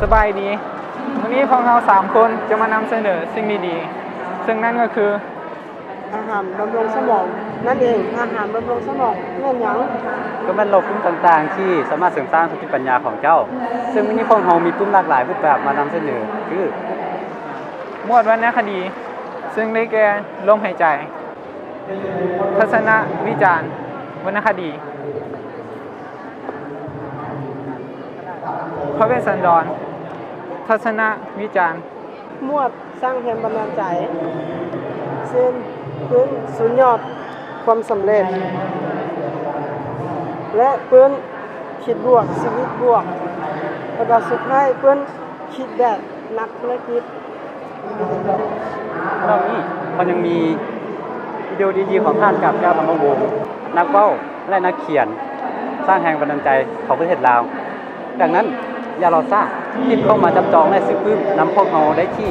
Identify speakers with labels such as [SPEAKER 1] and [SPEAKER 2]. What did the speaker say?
[SPEAKER 1] สบายดีวันนี้พวกเรา3 คนจะมานำเสนอสิ่งดีๆซึ่งนั่นก็คือ
[SPEAKER 2] อาหารบำรุงสมองนั่นเองอาหารบำรุงสมองแม่นหยัง
[SPEAKER 3] ก็เป็นโรคกลุ่มต่างๆที่สามารถเสริมสร้างสติปัญญาของเจ้าซึ่งวันนี้พวกเรามีกลุ่มหลากหลายรูปแบบมานำเสนอคือ
[SPEAKER 1] หมวดวรรณคดีซึ่งได้แก่ลมหายใจทัศนวิจารณ์วรรณคดีพระเวสสันดรทัศนวิจารณ์
[SPEAKER 2] หมวดสร้างแรงบันดาลใจเส้นพื้นสุดยอดความสำเร็จและพื้นคิดบวกชีวิตบวกแล้วก็สุดท้ายพื้นคิดแบบนักธุรกิจ
[SPEAKER 3] นอกนี้มันยังมีวิดีโอดีๆของท่านกับเจ้าธรรมวงศ์นักเว้าและนักเขียนสร้างแรงบันดาลใจของประเทศลาวดังนั้นอย่ารอช้ารีบเข้ามาจับจองและซื้อปื้มนำพวกเราได้ที่